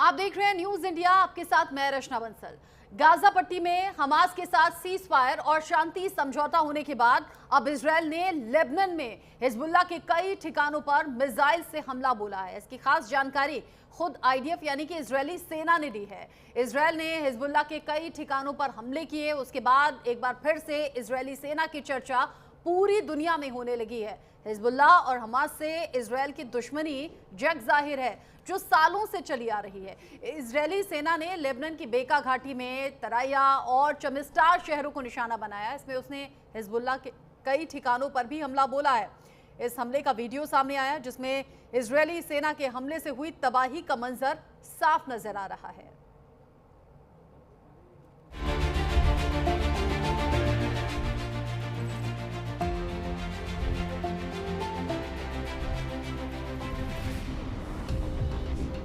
आप देख रहे हैं न्यूज इंडिया, आपके साथ मैं रचना बंसल। गाजा पट्टी में हमास के साथ सीज फायर और शांति समझौता होने के बाद अब इजरायल ने लेबनान में हिजबुल्लाह के कई ठिकानों पर मिसाइल से हमला बोला है। इसकी खास जानकारी खुद आईडीएफ यानी कि इजरायली सेना ने दी है। इजरायल ने हिजबुल्लाह के कई ठिकानों पर हमले किए, उसके बाद एक बार फिर से इजरायली सेना की चर्चा पूरी दुनिया में होने लगी है। हिजबुल्लाह और हमास से इजरायल की दुश्मनी जग जाहिर है, जो सालों से चली आ रही है। इजरायली सेना ने लेबनान की बेका घाटी में तराया और चमिस्टार शहरों को निशाना बनाया। इसमें उसने हिजबुल्लाह के कई ठिकानों पर भी हमला बोला है। इस हमले का वीडियो सामने आया, जिसमें इजरायली सेना के हमले से हुई तबाही का मंजर साफ नजर आ रहा है।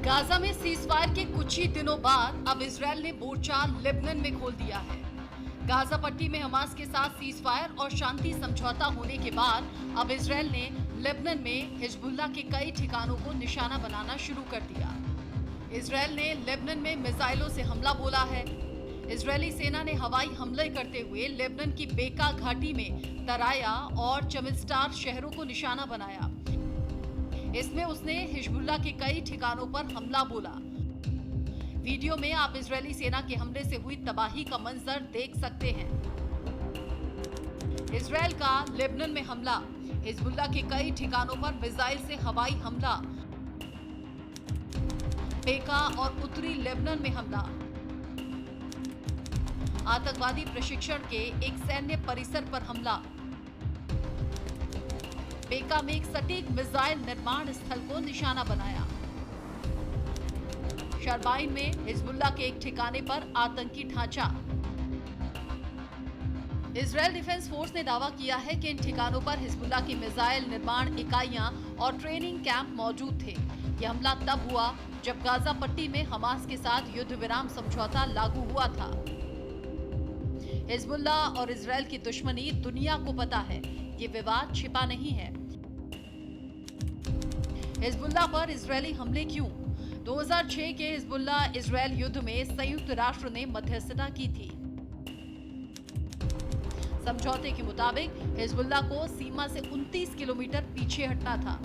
गाजा में सीजफायर के कुछ ही दिनों बाद अब इजरायल ने मोर्चा लेबनान में खोल दिया है। गाजा पट्टी में हमास के साथ सीजफायर और शांति समझौता होने के बाद अब इजरायल ने लेबनान में हिजबुल्लाह के कई ठिकानों को निशाना बनाना शुरू कर दिया। इजरायल ने लेबनान में मिसाइलों से हमला बोला है। इजरायली सेना ने हवाई हमले करते हुए लेबनान की बेका घाटी में तराया और चमिस्टार शहरों को निशाना बनाया। इसमें उसने हिजबुल्लाह के कई ठिकानों पर हमला बोला। वीडियो में आप इजरायली सेना के हमले से हुई तबाही का मंजर देख सकते हैं। इजरायल का लेबनान में हमला, हिजबुल्लाह के कई ठिकानों पर मिसाइल से हवाई हमला, बेका और उत्तरी लेबनान में हमला, आतंकवादी प्रशिक्षण के एक सैन्य परिसर पर हमला, बेका में एक सटीक मिसाइल निर्माण स्थल को निशाना बनाया, शरबाइन में हिजबुल्लाह के एक ठिकाने पर आतंकी ढांचा। इजरायल डिफेंस फोर्स ने दावा किया है कि इन ठिकानों पर हिजबुल्लाह की मिसाइल निर्माण इकाइयां और ट्रेनिंग कैंप मौजूद थे। यह हमला तब हुआ जब गाजा पट्टी में हमास के साथ युद्ध विराम समझौता लागू हुआ था। हिजबुल्लाह और इजरायल की दुश्मनी दुनिया को पता है, ये विवाद छिपा नहीं है। हिजबुल्लाह पर इजरायली हमले क्यों? 2006 के हिजबुल्लाह इजरायल युद्ध में संयुक्त राष्ट्र ने मध्यस्थता की थी। समझौते के मुताबिक हिजबुल्लाह को सीमा से 29 किलोमीटर पीछे हटना था,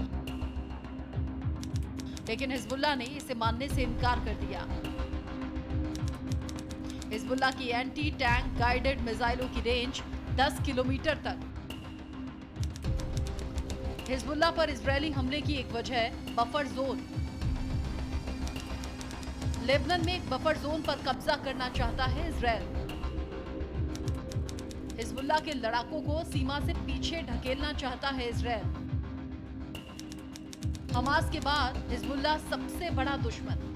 लेकिन हिजबुल्लाह ने इसे मानने से इनकार कर दिया। हिजबुल्लाह की एंटी टैंक गाइडेड मिसाइलों की रेंज 10 किलोमीटर तक। हिजबुल्लाह पर इजरायली हमले की एक वजह बफर जोन। लेबनान में एक बफर जोन पर कब्जा करना चाहता है इजरायल। हिजबुल्लाह के लड़ाकों को सीमा से पीछे ढकेलना चाहता है इजरायल। हमास के बाद हिजबुल्लाह सबसे बड़ा दुश्मन।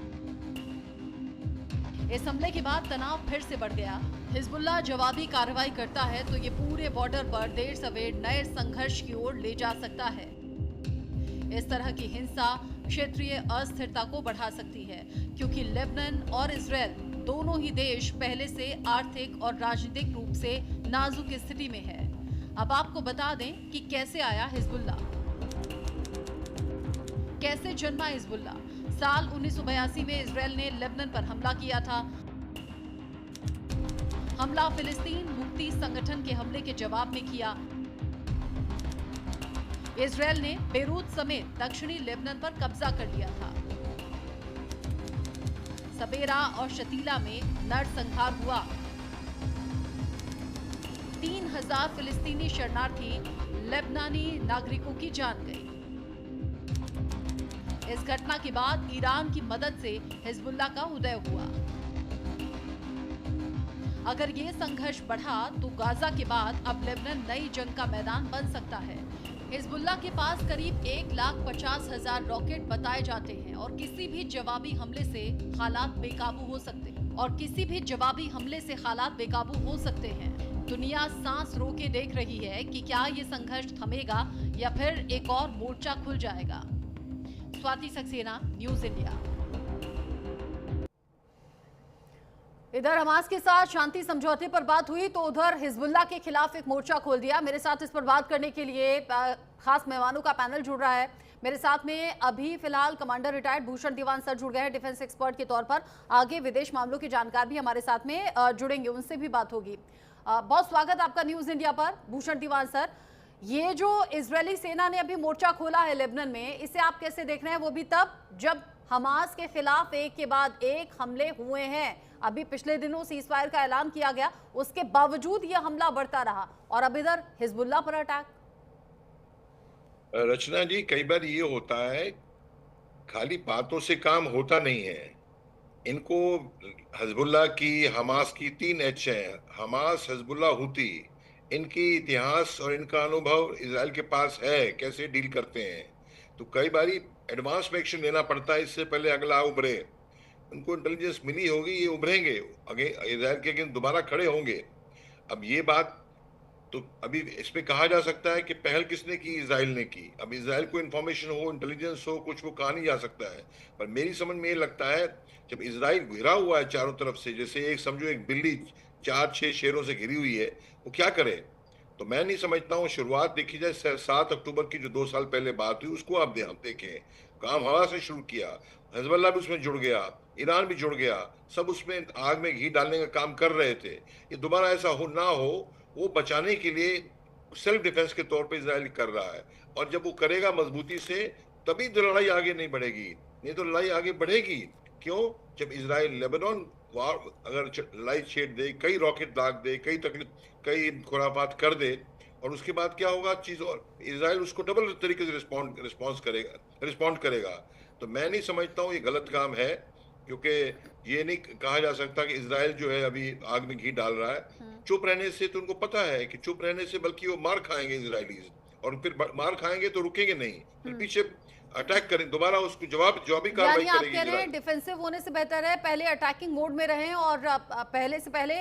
इस हमले के बाद तनाव फिर से बढ़ गया। हिजबुल्लाह जवाबी कार्रवाई करता है तो ये पूरे बॉर्डर पर देर सवेर नए संघर्ष की ओर ले जा सकता है। इस तरह की हिंसा क्षेत्रीय अस्थिरता को बढ़ा सकती है, क्योंकि लेबनान और इजरायल दोनों ही देश पहले से आर्थिक और राजनीतिक रूप से नाजुक स्थिति में है। अब आपको बता दें कि कैसे आया हिजबुल्लाह, कैसे जन्मा हिजबुल्लाह। साल 1982 में इजरायल ने लेबनान पर हमला किया था। हमला फिलिस्तीन मुक्ति संगठन के हमले के जवाब में किया। इजरायल ने बेरूत समेत दक्षिणी लेबनान पर कब्जा कर लिया था। सबेरा और शतीला में नरसंहार हुआ। 3000 फिलिस्तीनी शरणार्थी लेबनानी नागरिकों की जान गई। इस घटना के बाद ईरान की मदद से हिजबुल्लाह का उदय हुआ। अगर ये संघर्ष बढ़ा तो गाजा के बाद अब लेबनान नई जंग का मैदान बन सकता है। हिजबुल्लाह के पास करीब 1,50,000 रॉकेट बताए जाते हैं और किसी भी जवाबी हमले से हालात बेकाबू हो सकते हैं। दुनिया सांस रोके देख रही है कि क्या ये संघर्ष थमेगा या फिर एक और मोर्चा खुल जाएगा। Swati Saxena, news India. इधर हमास के साथ शांति समझौते पर बात हुई तो उधर हिजबुल्लाह के खिलाफ एक मोर्चा खोल दिया। मेरे साथ इस पर बात करने के लिए खास मेहमानों का पैनल जुड़ रहा है। मेरे साथ में अभी फिलहाल कमांडर रिटायर्ड भूषण दीवान सर जुड़ गए हैं डिफेंस एक्सपर्ट के तौर पर। आगे विदेश मामलों के जानकार भी हमारे साथ में जुड़ेंगे, उनसे भी बात होगी। बहुत स्वागत आपका न्यूज इंडिया पर भूषण दीवान सर। ये जो इजरायली सेना ने अभी मोर्चा खोला है लेबनान में, इसे आप कैसे देख रहे हैं? वो भी तब जब हमास के खिलाफ एक के बाद एक हमले हुए हैं। अभी पिछले दिनों सीजफायर का ऐलान किया गया, उसके बावजूद ये हमला बढ़ता रहा और अब इधर हिजबुल्लाह पर अटैक। रचना जी, कई बार ये होता है, खाली बातों से काम होता नहीं है। इनको हिजबुल्लाह की, हमास की 3 H हैं, हमास, हिजबुल्लाह, हूती। इनकी इतिहास और इनका अनुभव इजराइल के पास है, कैसे डील करते हैं। तो कई बारी एडवांस में एक्शन लेना पड़ता है, इससे पहले अगला उभरे। उनको इंटेलिजेंस मिली होगी, ये उभरेंगे, आगे इजराइल के अगेंस्ट दोबारा खड़े होंगे। अब ये बात तो अभी इस पे कहा जा सकता है कि पहल किसने की? इजराइल ने की। अब इजराइल को इन्फॉर्मेशन हो, इंटेलिजेंस हो, कुछ वो कहा नहीं जा सकता है। पर मेरी समझ में ये लगता है, जब इजराइल घिरा हुआ है चारों तरफ से, जैसे एक समझो एक बिल्ली 4-6 शेरों से घिरी हुई है, वो क्या करे? तो मैं नहीं समझता हूँ। शुरुआत देखी जाए 7 अक्टूबर की, जो 2 साल पहले बात हुई, उसको आप देखें। काम हवा से शुरू किया, हिजबुल्लाह भी उसमें जुड़ गया, ईरान भी जुड़ गया, सब उसमें आग में घी डालने का काम कर रहे थे। ये दोबारा ऐसा हो ना हो, वो बचाने के लिए सेल्फ डिफेंस के तौर पे इजराइल कर रहा है। और जब वो करेगा मजबूती से, तभी तो लड़ाई आगे नहीं बढ़ेगी। नहीं तो लड़ाई आगे बढ़ेगी क्यों? जब इजराइल लेबनान वार अगर लड़ाई छेड़ दे, कई रॉकेट दाग दे, कई खुराफात कर दे, और उसके बाद क्या होगा चीज, और इजराइल उसको डबल तरीके से रिस्पॉन्ड करेगा। तो मैं नहीं समझता हूँ ये गलत काम है, क्योंकि ये नहीं कहा जा सकता कि इजराइल जो है अभी आग में घी डाल रहा है। चुप रहने से तो उनको पता है कि चुप रहने से बल्कि वो मार खाएंगे इजरायलीज, और फिर मार खाएंगे तो रुकेंगे नहीं, फिर पीछे अटैक करें, दोबारा उसको जवाबी कार्रवाई यानी आप करेगी कह रहे हैं इजराइल। डिफेंसिव होने से बेहतर है पहले अटैकिंग मोड में रहें और पहले से पहले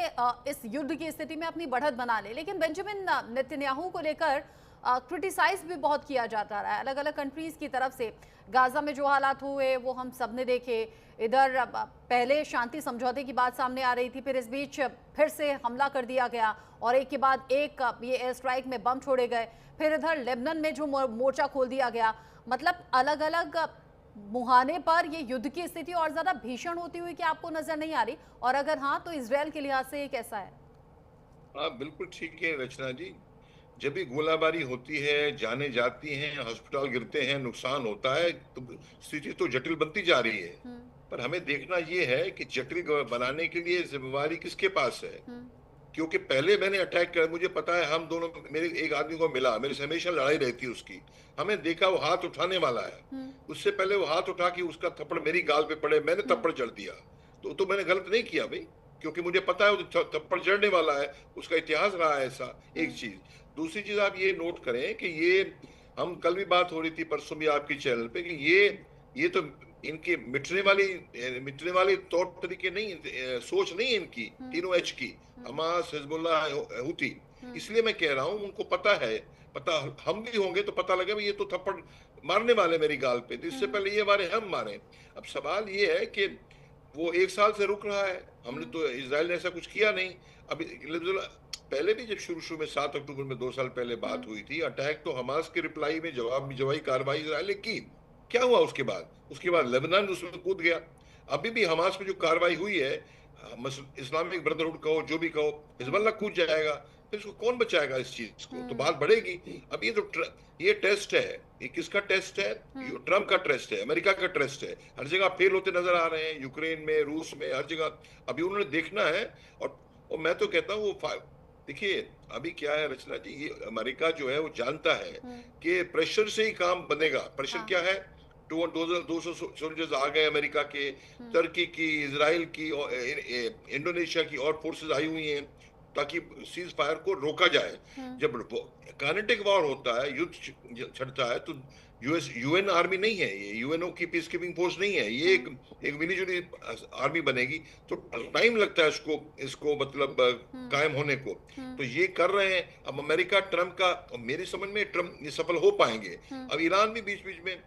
इस युद्ध की स्थिति में अपनी बढ़त बना ले। लेकिन बेंजामिन नेतन्याहू को लेकर क्रिटिसाइज भी बहुत किया जाता रहा है अलग अलग कंट्रीज की तरफ से। गाजा में जो हालात हुए वो हम सब ने देखे। इधर पहले शांति समझौते की बात सामने आ रही थी, फिर इस बीच फिर से हमला कर दिया गया और एक के बाद एक ये एयर स्ट्राइक में बम छोड़े गए। फिर इधर लेबनान में जो मोर्चा खोल दिया गया। मतलब अलग अलग मुहाने पर ये युद्ध की स्थिति और ज्यादा भीषण होती हुई कि आपको नजर नहीं आ रही? और अगर हाँ, तो इजराइल के लिहाज से ये कैसा है? हाँ, बिल्कुल ठीक है रचना जी। जब भी गोलाबारी होती है, जाने जाती हैं, अस्पताल गिरते हैं, नुकसान होता है, तो स्थिति तो जटिल बनती जा रही है। पर हमें देखना ये है कि जटिल बनाने के लिए जिम्मेवारी किसके पास है। क्योंकि पहले मैंने अटैक किया, मुझे पता है, हम दोनों, मेरे एक आदमी को मिला, मेरे से हमेशा लड़ाई रहती है उसकी, हमें देखा वो हाथ उठाने वाला है, उससे पहले वो हाथ उठा के उसका थप्पड़ मेरी गाल पे पड़े, मैंने थप्पड़ जड़ दिया। तो मैंने गलत नहीं किया भाई, क्योंकि मुझे पता है वो थप्पड़ जड़ने वाला है, उसका इतिहास रहा है ऐसा। एक चीज। दूसरी चीज, आप ये नोट करें कि ये, हम कल भी बात हो रही थी, परसों भी आपकी चैनल पे, कि ये तो इनके मिटने वाली तौर तरीके नहीं, सोच नहीं इनकी, 3 H की, हमास, हिजबुल्लाह, हूती। इसलिए मैं कह रहा हूँ, उनको पता है, पता हम भी होंगे तो पता लगे ये तो थप्पड़ मारने वाले मेरी गाल पे, तो इससे पहले ये मारे, हम मारे। अब सवाल ये है कि वो 1 साल से रुक रहा है, हमने तो, इजराइल ने ऐसा कुछ किया नहीं। अभी पहले भी जब शुरू में 7 अक्टूबर में 2 साल पहले बात हुई थी, अटैक तो हमास के रिप्लाई में जवाबी कार्रवाई इजराइल ने की। क्या हुआ उसके बाद लेबनान उसमें कूद गया। अभी भी हमास में जो कार्रवाई हुई है, इस्लामिक ब्रदरहुड कहो, जो भी कहो, हिजबुल्लाह कूद जाएगा, फिर इसको कौन बचाएगा इस चीज को? तो बात बढ़ेगी। अब ये टेस्ट है, ये किसका टेस्ट है? ट्रम्प का टेस्ट है, अमेरिका का टेस्ट है। हर जगह फेल होते नजर आ रहे हैं, यूक्रेन में, रूस में, हर जगह। अभी उन्होंने देखना है। और मैं तो कहता हूँ, वो देखिए अभी क्या है रचना जी, ये अमेरिका जो है वो जानता है कि प्रेशर से ही काम बनेगा। प्रेशर क्या है? 200 सोल्जर्स आ गए अमेरिका के, तुर्की की, इजराइल की और इंडोनेशिया की और फोर्सेस आई हुई हैं, ताकि सीज फायर को रोका जाए। जब काइनेटिक वॉर होता है, युद्ध छिड़ता है, तो यूएन आर्मी नहीं है ये, यूएनओ की पीस कीपिंग फोर्स नहीं है ये, एक मिलीजुली आर्मी बनेगी, तो टाइम लगता है इसको मतलब कायम होने को। तो ये कर रहे हैं। अब अमेरिका, ट्रम्प का, मेरी समझ में ट्रम्प ये सफल हो पाएंगे। अब ईरान भी बीच बीच में,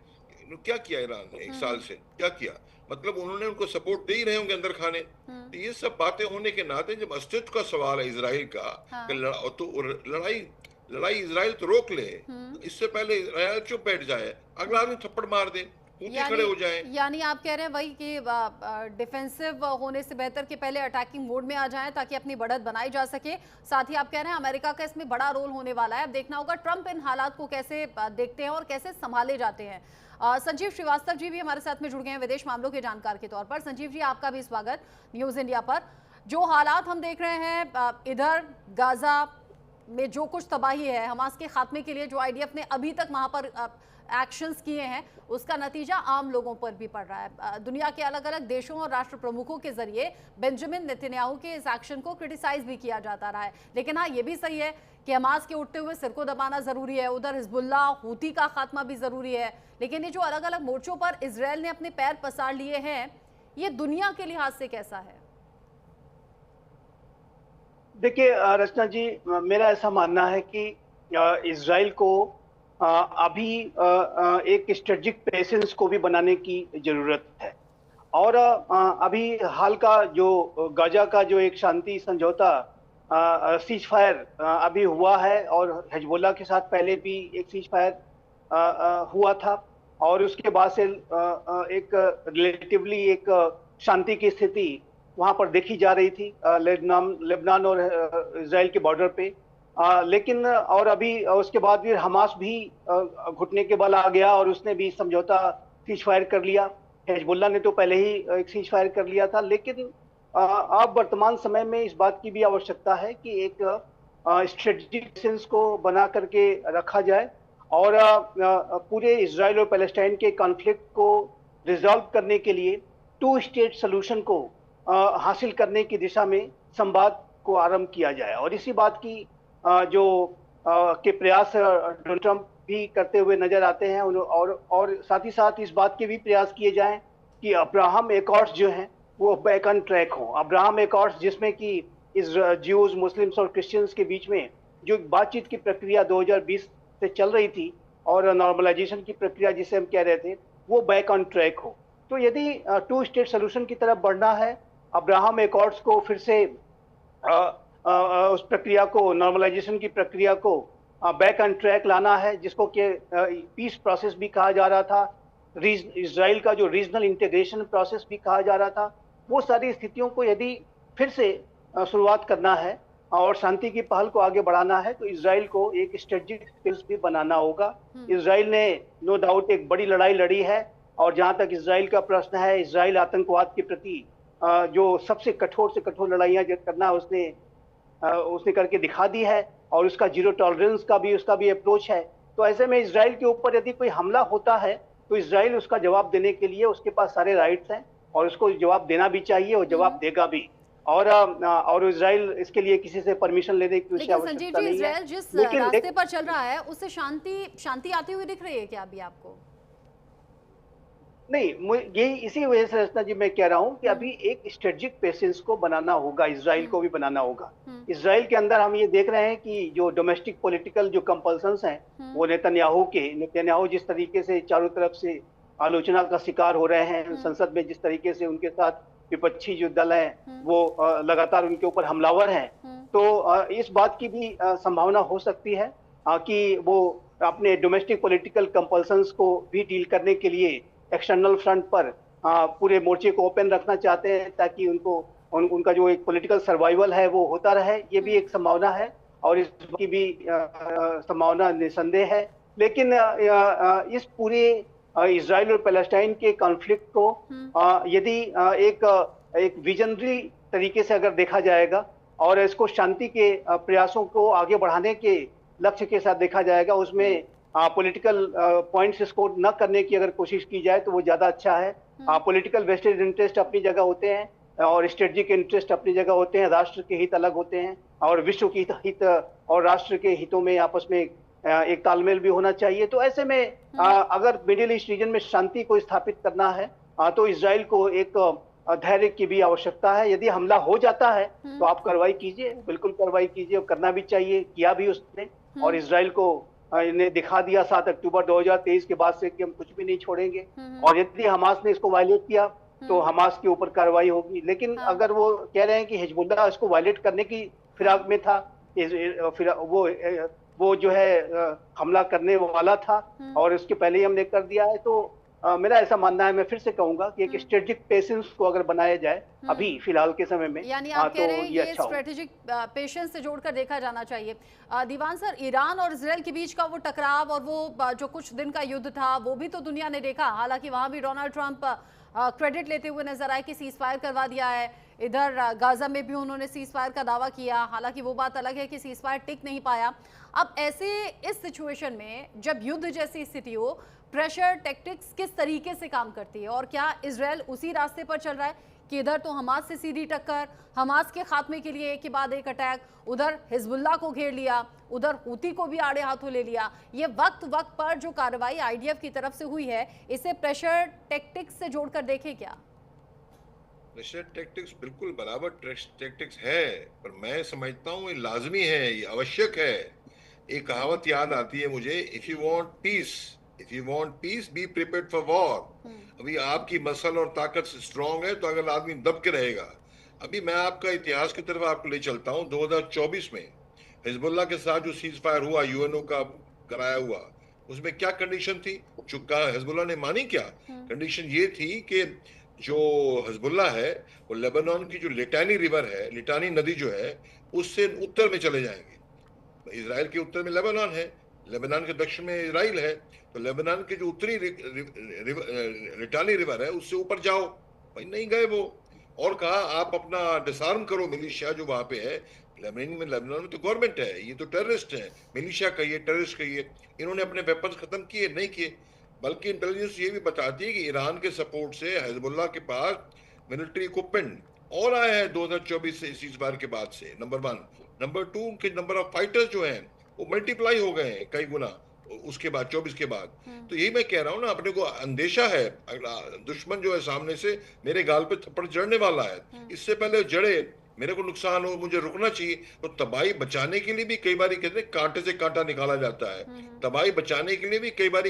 क्या किया ईरान ने 1 साल से, क्या किया? मतलब उन्होंने उनको सपोर्ट दे ही रहे होंगे अंदर खाने। तो ये सब बातें होने के नाते, जब अस्तित्व का सवाल है इजराइल का, तो लड़ाई इजराइल तो रोक ले, इससे पहले इजराइल चुप बैठ जाए, अगला आदमी थप्पड़ मार दे, हूथी खड़े हो जाएं। यानी आप कह रहे हैं वही कि डिफेंसिव होने से बेहतर कि पहले अटैकिंग मोड में आ जाएं ताकि अपनी बढ़त बनाई जा सके। साथ ही आप कह रहे हैं अमेरिका का इसमें बड़ा रोल होने वाला है। अब देखना होगा ट्रंप इन हालात को कैसे देखते हैं और कैसे संभाले जाते हैं। संजीव श्रीवास्तव जी भी हमारे साथ में जुड़ गए हैं विदेश मामलों के जानकार के तौर पर। संजीव जी, आपका भी स्वागत न्यूज इंडिया पर। जो हालात हम देख रहे हैं इधर गाजा में जो कुछ तबाही है, हमास के खात्मे के लिए जो आईडीएफ ने अभी तक वहां पर एक्शंस किए हैं, उसका नतीजा आम लोगों पर भी पड़ रहा है। दुनिया के अलग अलग देशों और राष्ट्र प्रमुखों के जरिए बेंजामिन नेतन्याहू के इस एक्शन को क्रिटिसाइज भी किया जाता रहा है। लेकिन हाँ, ये भी सही है कि हमास के उठते हुए सिर को दबाना जरूरी है, उधर हिजबुल्लाह हूती का खात्मा भी जरूरी है। लेकिन ये जो अलग अलग मोर्चों पर इजरायल ने अपने पैर पसार लिए हैं, ये दुनिया के लिहाज से कैसा है? देखिए रचना जी, मेरा ऐसा मानना है कि इजराइल को अभी एक स्ट्रेटेजिक पेशेंस को भी बनाने की जरूरत है। और अभी हाल का जो गाजा का जो एक शांति समझौता सीज फायर अभी हुआ है, और हिजबुल्लाह के साथ पहले भी एक सीज फायर हुआ था, और उसके बाद से एक रिलेटिवली एक शांति की स्थिति वहां पर देखी जा रही थी लेबनान और इजराइल के बॉर्डर पे। लेकिन और अभी उसके बाद भी हमास भी घुटने के बल आ गया और उसने भी समझौता सीज फायर कर लिया। हिजबुल्लाह ने तो पहले ही एक सीज फायर कर लिया था। लेकिन अब वर्तमान समय में इस बात की भी आवश्यकता है कि एक स्ट्रेटेजिक सेंस को बना करके रखा जाए, और पूरे इजराइल और पैलेस्टाइन के कॉन्फ्लिक्ट को रिजॉल्व करने के लिए 2 स्टेट सोल्यूशन को हासिल करने की दिशा में संवाद को आरंभ किया जाए। और इसी बात की जो के प्रयास डोनाल्ड ट्रंप भी करते हुए नजर आते हैं, और साथ ही साथ इस बात के भी प्रयास किए जाएं कि अब्राहम एकॉर्ड्स जो हैं वो बैक ऑन ट्रैक हों। अब्राहम एकॉर्ड्स जिसमें कि इस ज्यूज, मुस्लिम्स और क्रिश्चियंस के बीच में जो बातचीत की प्रक्रिया 2020 से चल रही थी, और नॉर्मलाइजेशन की प्रक्रिया जिसे हम कह रहे थे, वो बैक ऑन ट्रैक हो। तो यदि 2 स्टेट सोल्यूशन की तरफ बढ़ना है, अब्राहम एकॉर्ड्स को फिर से उस प्रक्रिया को, नॉर्मलाइजेशन की प्रक्रिया को बैक ऑन ट्रैक लाना है, जिसको कि पीस प्रोसेस भी कहा जा रहा था, इजराइल का जो रीजनल इंटीग्रेशन प्रोसेस भी कहा जा रहा था, वो सारी स्थितियों को यदि फिर से शुरुआत करना है और शांति की पहल को आगे बढ़ाना है, तो इजराइल को एक स्ट्रेटेजिक स्किल्स भी बनाना होगा। इजराइल ने नो डाउट एक बड़ी लड़ाई लड़ी है, और जहां तक इजराइल का प्रश्न है, इजराइल आतंकवाद के प्रति जो सबसे कठोर से कठोर लड़ाइयां करना उसने करके दिखा दी है, और उसका जीरो टॉलरेंस का भी उसका भी अप्रोच है। तो ऐसे में इजराइल के ऊपर यदि कोई हमला होता है, तो इजराइल उसका जवाब देने के लिए उसके पास सारे राइट्स हैं, और उसको जवाब देना भी चाहिए और जवाब देगा भी। और इजराइल इसके लिए किसी से परमिशन लेने की उसकी आवश्यकता नहीं है। इजराइल जिस रास्ते पर चल रहा है, उससे शांति आती हुई दिख रही है क्या अभी आपको? नहीं, यही इसी वजह से रचना जी मैं कह रहा हूं कि अभी एक स्ट्रेटेजिक पेशेंस को बनाना होगा, इजराइल को भी बनाना होगा। इजराइल के अंदर हम ये देख रहे हैं कि जो डोमेस्टिक पॉलिटिकल जो कंपल्सन्स हैं, वो नेतन्याहू जिस तरीके से चारों तरफ से आलोचना का शिकार हो रहे हैं, संसद में जिस तरीके से उनके साथ विपक्षी जो दल हैं वो लगातार उनके ऊपर हमलावर हैं, तो इस बात की भी संभावना हो सकती है कि वो अपने डोमेस्टिक पॉलिटिकल कंपल्सन्स को भी डील करने के लिए एक्सटर्नल फ्रंट पर पूरे मोर्चे को ओपन रखना चाहते हैं, ताकि उनका जो एक पॉलिटिकल सर्वाइवल है वो होता रहे। ये भी एक संभावना है, और इसकी भी संभावना निसंदेह है। लेकिन इस पूरे इजराइल और पैलेस्टाइन के कॉन्फ्लिक्ट को यदि एक विजनरी तरीके से अगर देखा जाएगा, और इसको शांति के प्रयासों को आगे बढ़ाने के लक्ष्य के साथ देखा जाएगा, उसमें पॉलिटिकल पॉइंट्स स्कोर न करने की अगर कोशिश की जाए तो वो ज्यादा अच्छा है। पॉलिटिकल वेस्टेड इंटरेस्ट अपनी जगह होते हैं, और स्ट्रेटेजिक इंटरेस्ट अपनी जगह होते हैं, राष्ट्र के हित अलग होते हैं, और विश्व के हित और राष्ट्र के हितों में आपस में एक तालमेल भी होना चाहिए। तो ऐसे में अगर मिडिल ईस्ट रीजन में शांति को स्थापित करना है, तो इजराइल को एक धैर्य की भी आवश्यकता है। यदि हमला हो जाता है तो आप कार्रवाई कीजिए, बिल्कुल कार्रवाई कीजिए, और करना भी चाहिए, किया भी उसने। और इजराइल को ने दिखा दिया 7 अक्टूबर 2023 के बाद से कि हम कुछ भी नहीं छोड़ेंगे, और यदि हमास ने इसको वायलेट किया तो हमास के ऊपर कार्रवाई होगी। लेकिन अगर वो कह रहे हैं कि हिजबुल्लाह इसको वायलेट करने की फिराक में था, फिर वो वो जो है हमला करने वाला था और इसके पहले ही हमने कर दिया है। तो मेरा ऐसा मानना है, मैं फिर से कहूंगा कि एक स्ट्रेटेजिक पेशेंस को अगर बनाया जाए अभी फिलहाल के समय में, यानी हाँ, आप कह तो रहे हैं ये ये अच्छा होगा। स्ट्रेटेजिक पेशेंस से जोड़कर देखा जाना चाहिए। दीवान सर, ईरान और इजराइल के बीच का वो टकराव और वो जो कुछ दिन का युद्ध था वो भी तो दुनिया ने देखा। हालांकि वहां भी डोनाल्ड ट्रंप क्रेडिट लेते हुए नजर आए कि सीज फायर करवा दिया है। इधर गाजा में भी उन्होंने सीज फायर का दावा किया, हालांकि वो बात अलग है कि सीज फायर टिक नहीं पाया। अब ऐसे इस सिचुएशन में जब युद्ध जैसी स्थिति हो, प्रेशर टैक्टिक्स किस तरीके से काम करती है और क्या इजराइल उसी रास्ते पर चल रहा है कि इधर तो हमास से सीधी टक्कर, हमास के खात्मे के लिए एक के बाद एक अटैक, उधर हिजबुल्लाह को घेर लिया, उधर हूती को भी आड़े हाथों ले लिया। ये वक्त वक्त पर जो कार्रवाई आईडीएफ की तरफ से हुई है, इसे प्रेशर टैक्टिक्स से जोड़कर देखें क्या? प्रेशर टैक्टिक्स बिल्कुल बराबर टैक्टिक्स है, पर मैं समझता हूँ ये लाजमी है, ये आवश्यक है। एक कहावत याद आती है मुझे, if you want piece be prepared for war. अभी आपकी मसल और ताकत स्ट्रांग है तो अगर आदमी दब के रहेगा। अभी मैं आपका इतिहास की तरफ आपको ले चलता हूँ। 2024 में हिजबुल्लाह के साथ जो सीज फायर हुआ, यूएनओ का कराया हुआ, उसमें क्या कंडीशन थी? चुका हिजबुल्लाह ने मानी क्या? कंडीशन ये थी कि जो हिजबुल्लाह है वो लेबनान की जो लिटानी रिवर है, लिटानी नदी जो है, उससे उत्तर में चले जाएंगे। इजराइल के उत्तर में लेबनान है, लेबनान के दक्षिण में इजराइल है, तो लेबनान के जो उत्तरी लिटानी रिवर है उससे ऊपर जाओ। भाई नहीं गए वो, और कहा आप अपना डिसआर्म करो मिलिशिया जो वहां पे है। लेबनान में तो गवर्नमेंट है, ये तो टेररिस्ट है, मिलिशिया कहिए टेररिस्ट कहिए, इन्होंने अपने वेपन्स खत्म किए नहीं किए। बल्कि इंटेलिजेंस ये भी बताती है कि ईरान के सपोर्ट से हिजबुल्लाह के पास मिलिट्री इक्विपमेंट और आया है 2024 से, इस बार के बाद से। नंबर 1। नंबर 2, उनके नंबर ऑफ फाइटर्स जो हैं वो मल्टीप्लाई हो गए हैं कई गुना उसके बाद, 24 के बाद। तो यही मैं कह रहा हूँ ना, अपने को अंदेशा है दुश्मन जो है सामने से मेरे गाल पे थप्पड़ जड़ने वाला है। इससे पहले जड़े, मेरे को नुकसान हो, मुझे रुकना चाहिए। तो तबाही बचाने के लिए भी कई बार कहते हैं कांटे से कांटा निकाला जाता है। तबाही बचाने के लिए भी कई बार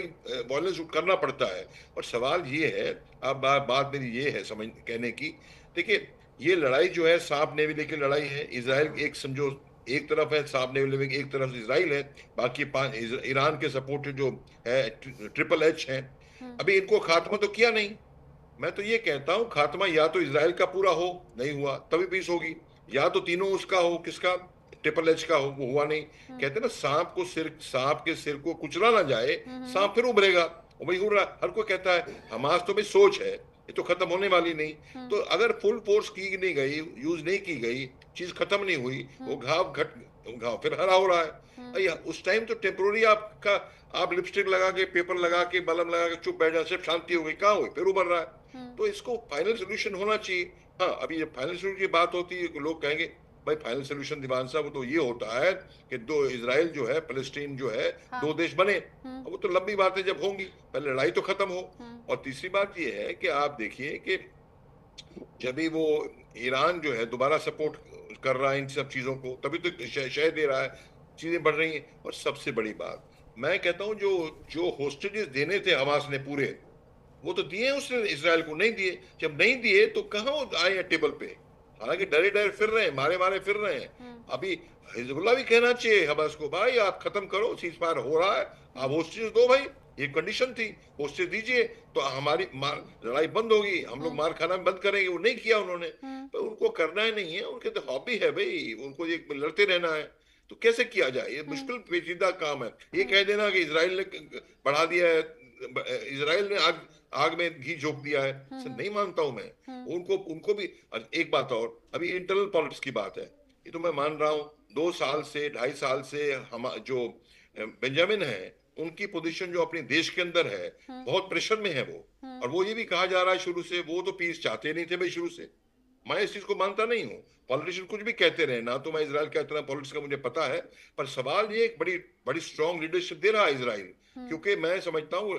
वायलेंस करना पड़ता है। और सवाल ये है, अब बात मेरी ये है समझ कहने की, देखिए ये लड़ाई जो है सांप नेवले की लड़ाई है। इजराइल एक समझो एक तरफ है, सांप नेवले की एक तरफ इजराइल है, बाकी 5 ईरान के सपोर्ट जो है ट्रिपल एच है। अभी इनको खात्मा तो किया नहीं। मैं तो ये कहता हूं खात्मा या तो इजराइल का पूरा हो, नहीं हुआ तभी पीस होगी, या तो तीनों उसका हो, किसका? ट्रिपल एच का हो, वो हुआ नहीं। कहते ना सांप के सिर को कुचला ना जाए, सांप फिर उभरेगा। वही हो रहा, हर कोई कहता है हमास तो भाई सोच है, ये तो खत्म होने वाली नहीं। तो अगर फुल फोर्स की नहीं गई, यूज नहीं की गई, चीज खत्म नहीं हुई, वो घाव फिर हरा हो रहा है। उस टाइम तो टेम्पोररी आप लिपस्टिक लगा के, पेपर लगा के, बलम लगा के चुप बैठ जाए, सिर्फ शांति हो गई, कहाँ हुई? फिर उभर रहा है। तो इसको फाइनल सोल्यूशन होना चाहिए। हाँ, अभी जब फाइनल सोल्यूशन की बात होती है लोग कहेंगे भाई फाइनल सोल्यूशन दीवान साहब वो तो ये होता है कि दो इजराइल जो है, फलस्तीन जो है, दो देश बने। वो तो लंबी बातें जब होंगी, पहले लड़ाई तो खत्म हो। और तीसरी बात ये है कि आप देखिए कि जब भी वो ईरान जो है दोबारा सपोर्ट कर रहा है इन सब चीजों को, तभी तो शय दे रहा है, चीजें बढ़ रही हैं। और सबसे बड़ी बात मैं कहता हूं, जो होस्टेजेस देने थे हमास ने पूरे, वो तो दिए उसने, इजराइल को नहीं दिए। जब नहीं दिए तो कहां आए हैं टेबल पे? हालांकि डरे डरे फिर रहे हैं, मारे मारे फिर रहे हैं। अभी हिजबुल्लाह भी कहना चाहिए हमास को, भाई आप खत्म करो, सीज फायर हो रहा है, आप होस्टेज दो भाई, ये कंडीशन थी, होस्टेज दीजिए तो हमारी लड़ाई बंद होगी, हम लोग मार खाना बंद करेंगे। वो नहीं किया उन्होंने। तो उनको करना ही नहीं है, उनके तो हॉबी है भाई, उनको ये लड़ते रहना है। तो कैसे किया जाए? ये मुश्किल पेचीदा काम है। ये कह देना कि इजराइल ने बढ़ा दिया है, इजराइल ने आग में घी झोंक दिया है, नहीं मानता हूं मैं। उनको भी एक बात और, अभी इंटरनल पॉलिटिक्स की बात है, ये तो मैं मान रहा हूं 2 साल से 2.5 साल से हम जो बेंजामिन है उनकी पोजीशन जो अपने देश के अंदर है बहुत प्रेशर में है वो। और वो ये भी कहा जा रहा है शुरू से, वो तो पीस चाहते नहीं थे भाई शुरू से। मैं इस चीज को मानता नहीं हूँ, पॉलिटिशियन कुछ भी कहते रहे ना, तो मैं इजराइल का इतना पॉलिटिक्स का मुझे पता है, पर सवाल ये एक बड़ी स्ट्रॉन्ग लीडरशिप दे रहा है इजराइल। क्योंकि मैं समझता हूँ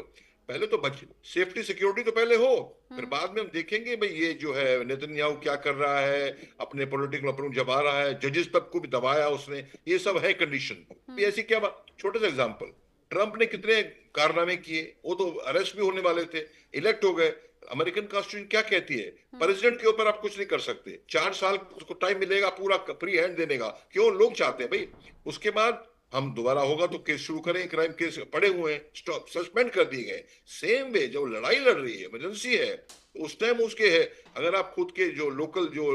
पहले तो सेफ्टी सिक्योरिटी तो पहले हो, फिर बाद में हम देखेंगे भाई ये जो है नेतन्याहू क्या कर रहा है, अपने पॉलिटिकल अप्रोच जमा रहा है, जजेस तक को भी दबाया उसने, ये सब है कंडीशन। ऐसी क्या बात, छोटे से एग्जांपल, ट्रंप ने कितने कारनामे किए, वो तो अरेस्ट भी होने वाले थे, इलेक्ट हो गए। अमेरिकन कॉन्स्टिट्यूशन क्या कहती है? प्रेसिडेंट के ऊपर आप कुछ नहीं कर सकते, 4 साल उसको टाइम मिलेगा पूरा फ्री हैंड देने का। क्यों? लोग चाहते हैं भाई। उसके बाद हम दोबारा होगा तो केस शुरू करें, क्राइम केस पड़े हुए हैं, स्टॉप, सस्पेंड कर दिए गए। सेम वे जब लड़ाई लड़ रही है, इमरजेंसी है, तो उस टाइम उसके है, अगर आप खुद के जो लोकल जो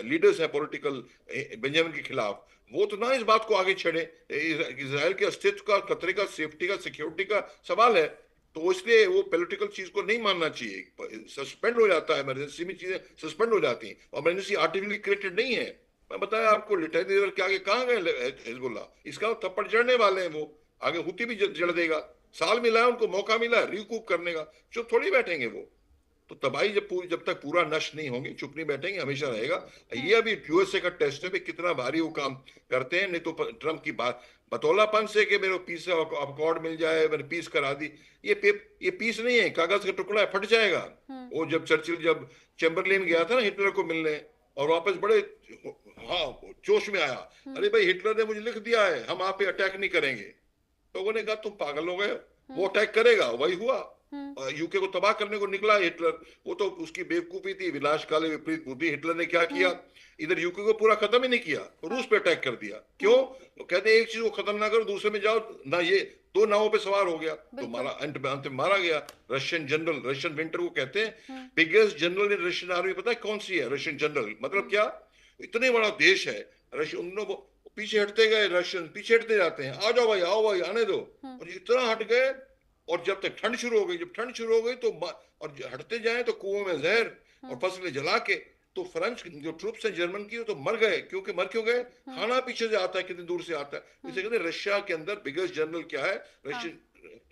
लीडर्स हैं पॉलिटिकल बेंजामिन के खिलाफ, वो तो ना इस बात को आगे छेड़े। इजराइल के अस्तित्व का खतरे का, सेफ्टी का, सिक्योरिटी का सवाल है, तो इसलिए वो पॉलिटिकल चीज को नहीं मानना चाहिए। सस्पेंड हो जाता है, इमरजेंसी में चीजें सस्पेंड हो जाती हैं, और इमरजेंसी आर्टिफिशियली क्रिएटेड नहीं है। मैं बताया आपको, लिटरेचर के आगे कहाँ गए हिजबुल्लाह, इसका थप्पड़ जड़ने वाले हैं वो, आगे हुती भी जड़ देगा। साल मिला है उनको, मौका मिला है रिकूप करने का, चुप थोड़ी बैठेंगे वो। तो तबाही जब तक पूरा नष्ट नहीं होंगे, चुप नहीं बैठेंगे, हमेशा रहेगा। ये अभी यूएसए का टेस्ट है भी, कितना भारी वो काम करते हैं। नहीं तो ट्रम्प की बात बतौलापन से कि मेरे पीस अकॉर्ड मिल जाए, मैंने पीस करा दी, ये पीस नहीं है, कागज का टुकड़ा है, फट जाएगा। वो जब चर्चिल जब चैम्बरलेन गया था ना हिटलर को मिलने, और वापस बड़े हाँ जोश में आया, अरे भाई हिटलर ने मुझे लिख दिया है हम आप पे अटैक नहीं करेंगे। लोगों ने कहा तुम पागल हो गए, वो अटैक करेगा। वही हुआ, यूके को तबाह करने को निकला हिटलर। वो तो उसकी बेवकूफी थी, विनाश काले विपरीत बुद्धि। हिटलर ने क्या किया, इधर यूके को पूरा खत्म ही नहीं किया, रूस पे अटैक कर दिया। क्यों? तो कहते एक चीज को खत्म ना करो, दूसरे में जाओ ना, ये दो नावों पे सवार हो गया, तो मारा, अंत में मारा गया। रशियन जनरल, रशियन विंटर को कहते हैं, biggest general in Russian army, पता है कौन सी है? Russian general. मतलब क्या, इतने बड़ा देश है रशियन, उन लोगों पीछे हटते गए, रशियन पीछे हटते जाते हैं, आ जाओ भाई, आओ भाई, आने दो। और इतना हट गए, और जब तक ठंड शुरू हो गई, जब ठंड शुरू हो गई तो और हटते जाए तो कुओं में जहर और फसलें जला के, तो फ्रेंच जो ट्रूप्स हैं जर्मन की, तो मर गए। क्योंकि मर क्यों गए? खाना पीछे से आता है, कितनी दूर से आता है। इसे कहते हैं रशिया के अंदर बिगेस्ट जनरल क्या है, रशियन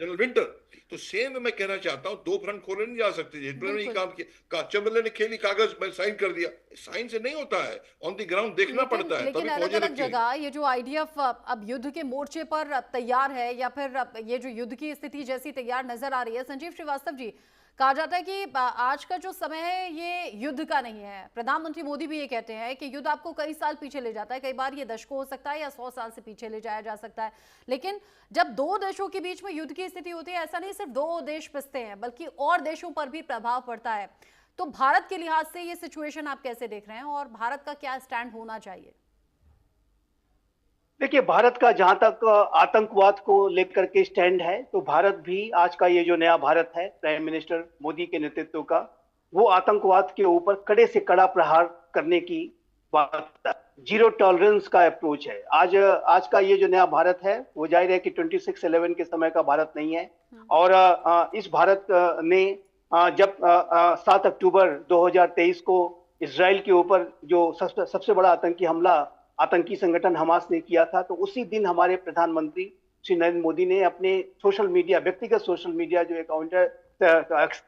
जनरल विंटर। तो सेम मैं कहना चाहता हूँ, दो फ्रंट खोले नहीं जा सकते। हिटलर ने काम किया, चैम्बरलेन ने खेली, कागज में साइन कर दिया, साइन से नहीं होता है, ऑन द ग्राउंड देखना पड़ता है। लेकिन अलग अलग जगह ये जो आईडीएफ अब युद्ध के मोर्चे पर तैयार है, या फिर ये जो युद्ध की स्थिति जैसी तैयार नजर आ रही है, संजीव श्रीवास्तव जी, कहा जाता है कि आज का जो समय है ये युद्ध का नहीं है। प्रधानमंत्री मोदी भी ये कहते हैं कि युद्ध आपको कई साल पीछे ले जाता है, कई बार ये दशकों हो सकता है या 100 साल से पीछे ले जाया जा सकता है। लेकिन जब दो देशों के बीच में युद्ध की स्थिति होती है, ऐसा नहीं सिर्फ दो देश पिसते हैं, बल्कि और देशों पर भी प्रभाव पड़ता है। तो भारत के लिहाज से ये सिचुएशन आप कैसे देख रहे हैं, और भारत का क्या स्टैंड होना चाहिए? देखिए, भारत का जहां तक आतंकवाद को लेकर के स्टैंड है, तो भारत भी, आज का ये जो नया भारत है प्राइम मिनिस्टर मोदी के नेतृत्व का, वो आतंकवाद के ऊपर कड़े से कड़ा प्रहार करने की बात, जीरो टॉलरेंस का अप्रोच है। आज का ये जो नया भारत है, वो जाहिर है कि 26/11 के समय का भारत नहीं है। और इस भारत ने जब 7 अक्टूबर 2023 को इजराइल के ऊपर जो सबसे बड़ा आतंकी हमला आतंकी संगठन हमास ने किया था, तो उसी दिन हमारे प्रधानमंत्री श्री नरेंद्र मोदी ने अपने सोशल मीडिया, व्यक्तिगत सोशल मीडिया जो अकाउंट है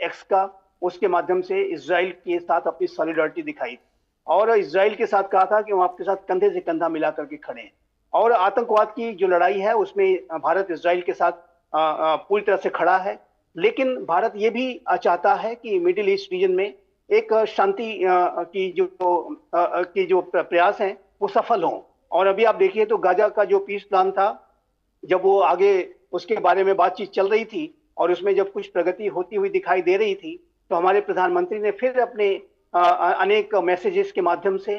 एक्स का, उसके माध्यम से इजराइल के साथ अपनी सॉलिडारिटी दिखाई और इजराइल के साथ कहा था कि वो आपके साथ कंधे से कंधा मिला करके खड़े हैं। और आतंकवाद की जो लड़ाई है उसमें भारत इजराइल के साथ पूरी तरह से खड़ा है। लेकिन भारत ये भी चाहता है कि मिडिल ईस्ट रीजन में एक शांति की जो प्रयास हैं वो सफल हों। और अभी आप देखिए तो गाजा का जो पीस प्लान था, जब वो आगे उसके बारे में बातचीत चल रही थी और उसमें जब कुछ प्रगति होती हुई दिखाई दे रही थी, तो हमारे प्रधानमंत्री ने फिर अपने अनेक मैसेजेस के माध्यम से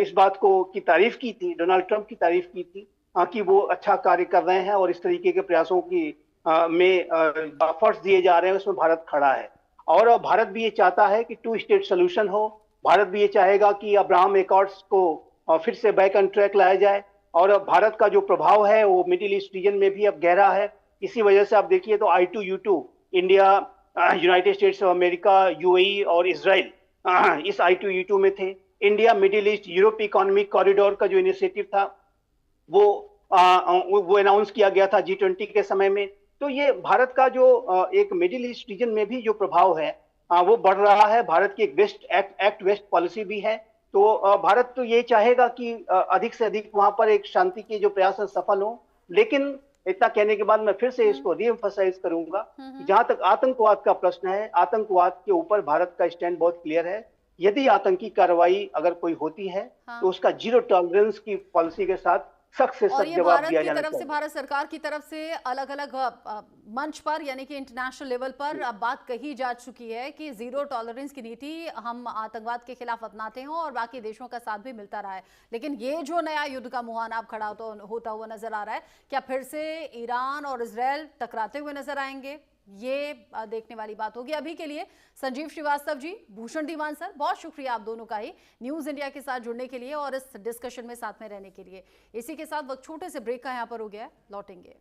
इस बात को की तारीफ की थी, डोनाल्ड ट्रंप की तारीफ की थी कि वो अच्छा कार्य कर रहे हैं और इस तरीके के प्रयासों की में एफर्ट्स दिए जा रहे हैं, उसमें भारत खड़ा है। और भारत भी ये चाहता है कि 2 स्टेट सोल्यूशन हो। भारत भी ये चाहेगा कि अब्राहम एकॉर्ड्स को फिर से बैक ऑन ट्रैक लाया जाए। और भारत का जो प्रभाव है वो मिडिल ईस्ट रीजन में भी अब गहरा है। इसी वजह से आप देखिए तो I2U2 India, United states of America, UAE और इजराइल इस I2U2 में थे। India middle east Europe economic corridor का जो इनिशिएटिव था वो अनाउंस किया गया था G20 के समय में। तो ये भारत का जो एक मिडिल ईस्ट रीजन में भी जो प्रभाव है वो बढ़ रहा है। भारत की एक वेस्ट एक्ट वेस्ट पॉलिसी भी है। तो भारत तो ये चाहेगा कि अधिक से अधिक वहां पर एक शांति के जो प्रयास सफल हो। लेकिन इतना कहने के बाद मैं फिर से इसको रीएम्फसाइज करूंगा, जहां तक आतंकवाद का प्रश्न है, आतंकवाद के ऊपर भारत का स्टैंड बहुत क्लियर है। यदि आतंकी कार्रवाई अगर कोई होती है तो उसका जीरो टॉलरेंस की पॉलिसी के साथ सख्त से और सख्त ये जवाब भारत दिया की जाना तरफ से, चाहिए। भारत सरकार की तरफ से अलग अलग मंच पर यानी कि इंटरनेशनल लेवल पर अब बात कही जा चुकी है कि जीरो टॉलरेंस की नीति हम आतंकवाद के खिलाफ अपनाते हैं और बाकी देशों का साथ भी मिलता रहा है। लेकिन ये जो नया युद्ध का मुहानाब खड़ा होता हुआ नजर आ रहा है, क्या फिर से ईरान और इजरायल टकराते हुए नजर आएंगे? ये देखने वाली बात होगी। अभी के लिए संजीव श्रीवास्तव जी, भूषण धीमान सर, बहुत शुक्रिया आप दोनों का ही न्यूज इंडिया के साथ जुड़ने के लिए और इस डिस्कशन में साथ में रहने के लिए। इसी के साथ वक्त छोटे से ब्रेक का यहाँ पर हो गया है, लौटेंगे।